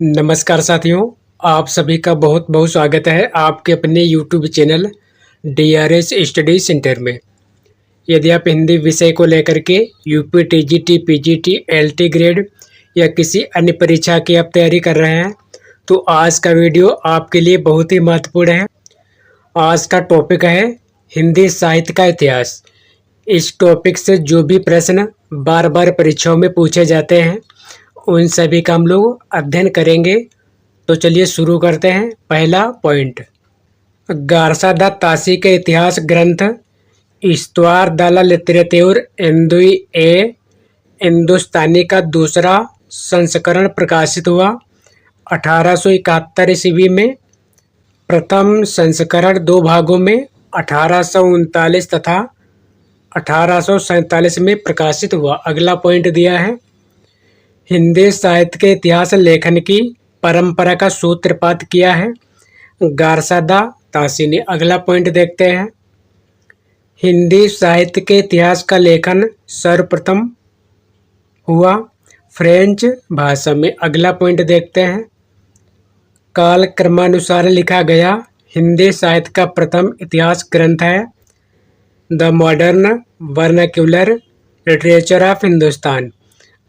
नमस्कार साथियों, आप सभी का बहुत बहुत स्वागत है आपके अपने YouTube channel DRS study centre में। यदि आप हिंदी विषय को लेकर के UP TGT, PGT, LT grade या किसी अन्य परीक्षा की आप तैयारी कर रहे हैं तो आज का वीडियो आपके लिए बहुत ही महत्वपूर्ण है। आज का टॉपिक है हिंदी साहित्य का इतिहास। इस टॉपिक से जो भी प्रश्न बार बार परीक्षाओं में पूछे जाते हैं उन सभी का हम लोग अध्ययन करेंगे। तो चलिए शुरू करते हैं। पहला पॉइंट, गारसा दा तासी के इतिहास ग्रंथ इस्तवार दाला लिटरेचर हिंदुस्तानी का दूसरा संस्करण प्रकाशित हुआ 1871 ईस्वी में। प्रथम संस्करण दो भागों में 1839 तथा 1847 में प्रकाशित हुआ। अगला पॉइंट दिया है, हिंदी साहित्य के इतिहास लेखन की परंपरा का सूत्रपात किया है गारसा दा तासी ने। अगला पॉइंट देखते हैं, हिंदी साहित्य के इतिहास का लेखन सर्वप्रथम हुआ फ्रेंच भाषा में। अगला पॉइंट देखते हैं, काल क्रमानुसार लिखा गया हिंदी साहित्य का प्रथम इतिहास ग्रंथ है the modern vernacular literature of Hindustan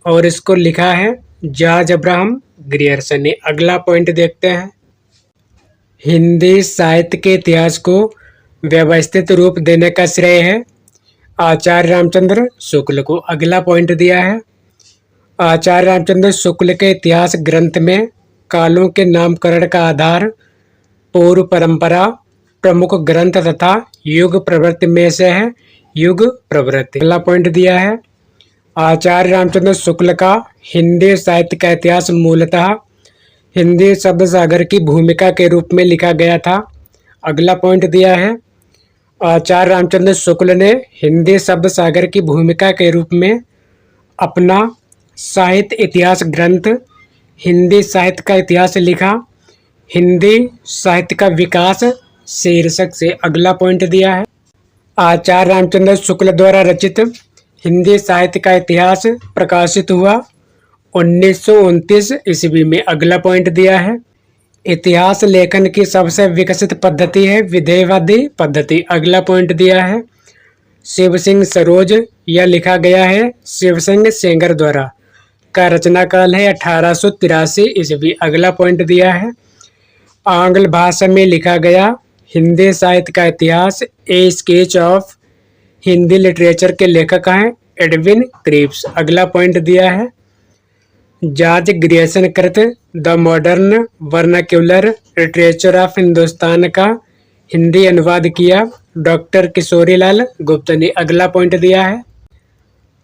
और इसको लिखा है जॉर्ज अब्राहम ग्रियर्सन ने। अगला पॉइंट देखते हैं, हिंदी साहित्य के इतिहास को व्यवस्थित रूप देने का श्रेय है आचार्य रामचंद्र शुक्ल को। अगला पॉइंट दिया है, आचार्य रामचंद्र शुक्ल के इतिहास ग्रंथ में कालों के नामकरण का आधार पूर्व परंपरा, प्रमुख ग्रंथ तथा युग प्रवृत्ति में से है युग प्रवृत्ति। अगला पॉइंट दिया है, आचार्य रामचंद्र शुक्ल का हिंदी साहित्य का इतिहास मूलतः हिंदी शब्द सागर की भूमिका के रूप में लिखा गया था। अगला पॉइंट दिया है, आचार्य रामचंद्र शुक्ल ने हिंदी शब्द सागर की भूमिका के रूप में अपना साहित्य इतिहास ग्रंथ हिंदी साहित्य का इतिहास लिखा, हिंदी साहित्य का विकास शीर्षक से। अगला पॉइंट दिया है, आचार्य रामचंद्र शुक्ल द्वारा रचित हिंदी साहित्य का इतिहास प्रकाशित हुआ 1929 ईस्वी में। अगला पॉइंट दिया है, इतिहास लेखन की सबसे विकसित पद्धति है विधेयवादी पद्धति। अगला पॉइंट दिया है, शिव सिंह सरोज यह लिखा गया है शिव सिंह सेंगर द्वारा का रचना काल है 1883 ईस्वी। अगला पॉइंट दिया है, आंग्ल भाषा में लिखा गया हिंदी साहित्य का इतिहास ए स्केच ऑफ हिंदी लिटरेचर के लेखक हैं एडविन क्रीप्स। अगला पॉइंट दिया है, जॉर्ज ग्रियर्सन कृत the modern vernacular literature of Hindustan का हिंदी अनुवाद किया डॉक्टर किशोरीलाल गुप्त ने। अगला पॉइंट दिया है,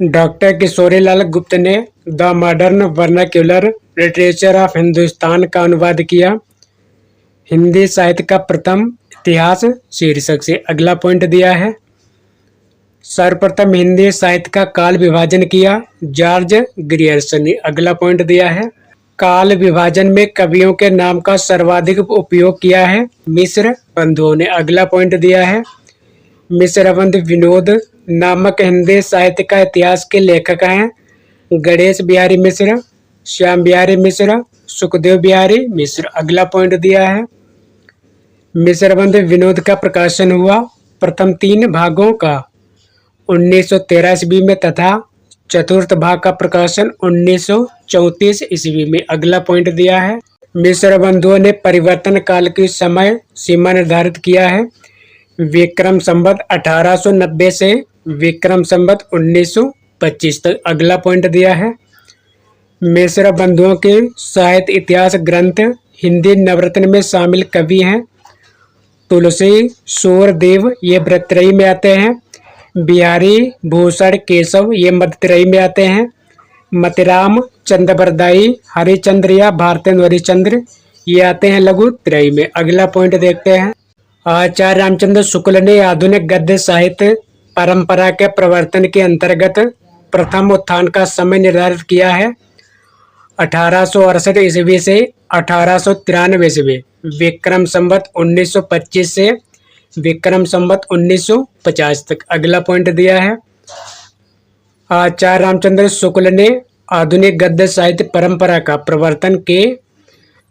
डॉक्टर किशोरीलाल गुप्त ने the modern vernacular literature of Hindustan का अनुवाद किया हिंदी साहित्य का प्रथम इतिहास शीर्षक से। अगला पॉइंट दिया है, सर्वप्रथम हिंदी साहित्य का काल विभाजन किया जॉर्ज ग्रियर्सन ने। अगला पॉइंट दिया है, काल विभाजन में कवियों के नाम का सर्वाधिक उपयोग किया है मिश्र बंधुओं ने। अगला पॉइंट दिया है, मिश्र बंधु विनोद नामक हिंदी साहित्य का इतिहास के लेखक हैं गणेश बिहारी मिश्र, श्याम बिहारी मिश्र, सुखदेव बिहारी मिश्र। अगला पॉइंट दिया है, मिश्र बंधु विनोद का प्रकाशन हुआ प्रथम 3 भागों का 1913 ईस्वी में तथा चतुर्थ भाग का प्रकाशन 1934 ईस्वी में। अगला पॉइंट दिया है, मिश्र बंधुओं ने परिवर्तन काल की समय सीमा निर्धारित किया है विक्रम संवत 1890 से विक्रम संवत 1925 तक। अगला पॉइंट दिया है, मिश्र बंधुओं के साहित्य इतिहास ग्रंथ हिंदी नवरत्न में शामिल कवि हैं तुलसी सूरदेव ये वृत्रयी में आते हैं, बिहारी भूषण केशव ये मध्यत्रयी में आते हैं, मतिराम चंद्रबरदाई हरिचंद्र या भारतेंद्र हरिचंद्र ये आते हैं लघु त्रयी में। अगला पॉइंट देखते हैं, आचार्य रामचंद्र शुक्ल ने आधुनिक गद्य साहित्य परंपरा के प्रवर्तन के अंतर्गत प्रथम उत्थान का समय निर्धारित किया है 1868 ईस्वी से 1893 ईस्वी, विक्रम संवत 1925 से विक्रम संवत 1950 तक। अगला पॉइंट दिया है, आचार्य रामचंद्र शुक्ल ने आधुनिक गद्य साहित्य परंपरा का प्रवर्तन के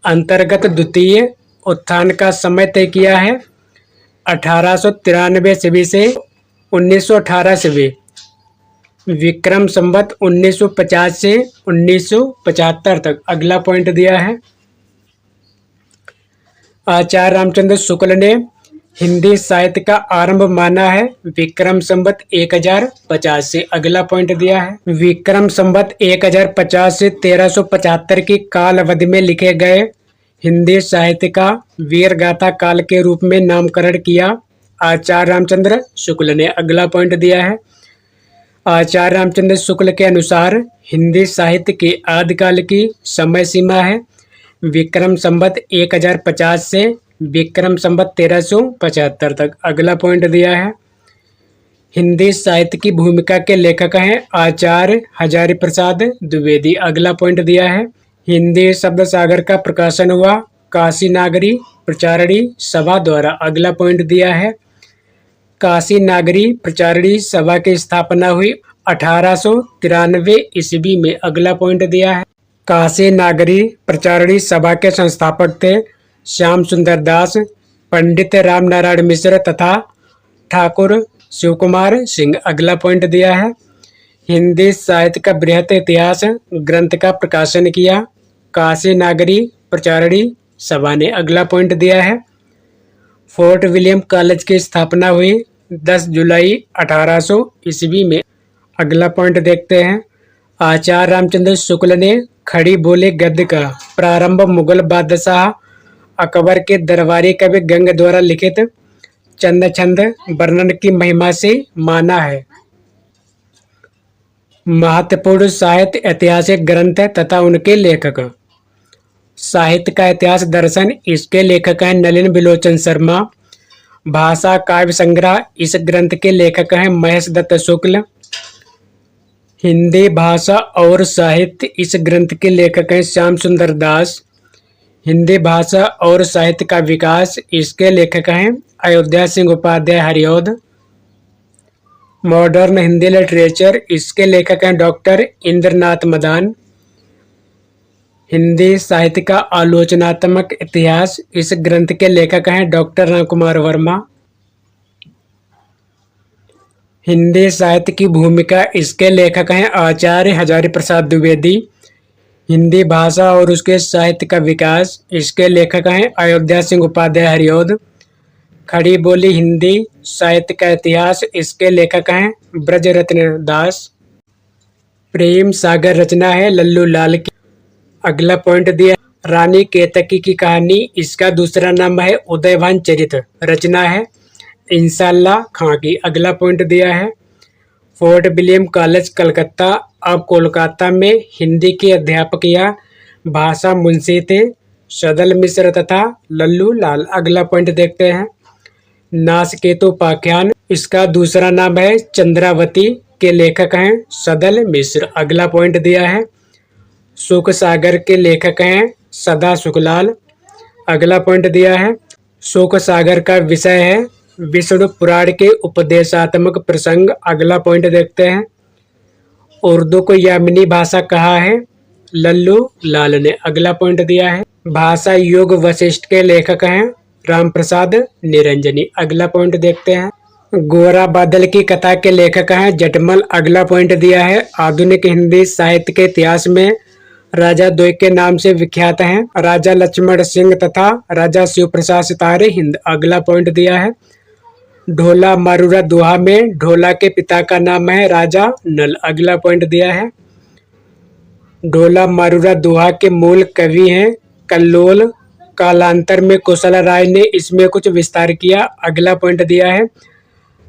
अंतर्गत द्वितीय उत्थान का समय तय किया है? 1893 ईस्वी से 1918 ईस्वी। विक्रम संवत 1950 से 1975 तक। अगला पॉइंट दिया है, आचार्य रामचंद्र शुक्ल ने हिंदी साहित्य का आरंभ माना है? विक्रम संवत 1050 से। अगला पॉइंट दिया है, विक्रम संवत 1050 से 1375 की काल अवधि में लिखे गए हिंदी साहित्य का वीर गाथा काल के रूप में नामकरण किया आचार्य रामचंद्र शुक्ल ने। अगला पॉइंट दिया है, आचार्य रामचंद्र शुक्ल के अनुसार हिंदी साहित्य के आदिकाल की समय सीमा है विक्रम संवत 1050 से विक्रम संवत 1375 तक। अगला पॉइंट दिया है, हिंदी साहित्य की भूमिका के लेखक हैं आचार्य हजारी प्रसाद द्विवेदी। अगला पॉइंट दिया है, हिंदी शब्द सागर का प्रकाशन हुआ काशी नागरी प्रचारणी सभा द्वारा। अगला पॉइंट दिया है, काशी नागरी प्रचारणी सभा की स्थापना हुई 1893 ईस्वी में। अगला पॉइंट दिया है, काशी नागरी प्रचारणी सभा के संस्थापक थे श्याम सुंदर दास, पंडित राम नारायण मिश्र तथा ठाकुर शिव कुमार सिंह। अगला पॉइंट दिया है, हिंदी साहित्य का बृहत इतिहास ग्रंथ का प्रकाशन किया काशी नागरी प्रचारणी सभा ने। अगला पॉइंट दिया है, फोर्ट विलियम कॉलेज की स्थापना हुई 10 जुलाई 1800 ईस्वी में। अगला पॉइंट देखते हैं, आचार्य रामचंद्र शुक्ल ने खड़ी बोली गद्य का प्रारंभ मुगल बादशाह अकबर के दरबारी कवि गंग द्वारा लिखित चंद छंद वर्णन की महिमा से माना है। महत्वपूर्ण साहित्य ऐतिहासिक ग्रंथ तथा उनके लेखक। साहित्य का इतिहास दर्शन, इसके लेखक हैं नलिन बिलोचन शर्मा। भाषा काव्य संग्रह, इस ग्रंथ के लेखक हैं महेश दत्त शुक्ल। हिंदी भाषा और साहित्य, इस ग्रंथ के लेखक हैं श्याम सुंदर दास। हिंदी भाषा और साहित्य का विकास, इसके लेखक हैं अयोध्या सिंह उपाध्याय हरिऔध। मॉडर्न हिंदी लिटरेचर, इसके लेखक हैं डॉक्टर इंद्रनाथ मदान। हिंदी साहित्य का आलोचनात्मक इतिहास, इस ग्रंथ के लेखक हैं डॉक्टर राम कुमार वर्मा। हिंदी साहित्य की भूमिका, इसके लेखक हैं आचार्य हजारी प्रसाद द्विवेदी। हिंदी भाषा और उसके साहित्य का विकास, इसके लेखक हैं अयोध्या सिंह उपाध्याय हरिऔध। खड़ी बोली हिंदी साहित्य का इतिहास, इसके लेखक हैं ब्रजरत्न दास। प्रेम सागर रचना है लल्लू लाल की। अगला पॉइंट दिया, रानी केतकी की कहानी, इसका दूसरा नाम है उदयभान चरित, रचना है इंशाल्लाह खां की। अगला पॉइंट दिया है, फोर्ट विलियम कॉलेज कलकत्ता अब कोलकाता में हिंदी के अध्यापक या भाषा मुंशी थे सदल मिश्र तथा लल्लू लाल। अगला पॉइंट देखते हैं, नासकेतु उपाख्यान, इसका दूसरा नाम है चंद्रावती, के लेखक हैं सदल मिश्र। अगला पॉइंट दिया है, सुख सागर के लेखक हैं सदा सुखलाल। अगला पॉइंट दिया है, सुख सागर का विषय है विष्णु पुराण के उपदेशात्मक प्रसंग। अगला पॉइंट देखते हैं, उर्दू को यामिनी भाषा कहा है लल्लू लाल ने। अगला पॉइंट दिया है, भाषा योग वशिष्ठ के लेखक हैं राम प्रसाद निरंजनी। अगला पॉइंट देखते हैं, गोरा बादल की कथा के लेखक हैं जटमल। अगला पॉइंट दिया है, आधुनिक हिंदी साहित्य के इतिहास में राजा द्वय के नाम से विख्यात हैं राजा लक्ष्मण सिंह तथा राजा शिव प्रसाद सितारे हिंद। अगला पॉइंट दिया है, ढोला मारूरा दोहा में ढोला के पिता का नाम है राजा नल। अगला पॉइंट दिया है, ढोला मारूरा दोहा के मूल कवि हैं कल्लोल। कालांतर में कुशल राय ने इसमें कुछ विस्तार किया। अगला पॉइंट दिया है,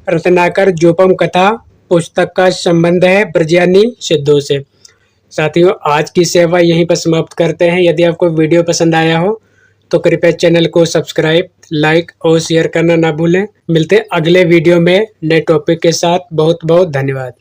रत्नाकर जोपम कथा पुस्तक का संबंध है ब्रजयानी सिद्धों से। साथियों, आज की सेवा यहीं पर समाप्त करते हैं। यदि आपको वीडियो पसंद आया हो तो कृपया चैनल को सब्सक्राइब, लाइक और शेयर करना ना भूलें। मिलते हैं अगले वीडियो में नए टॉपिक के साथ। बहुत बहुत धन्यवाद।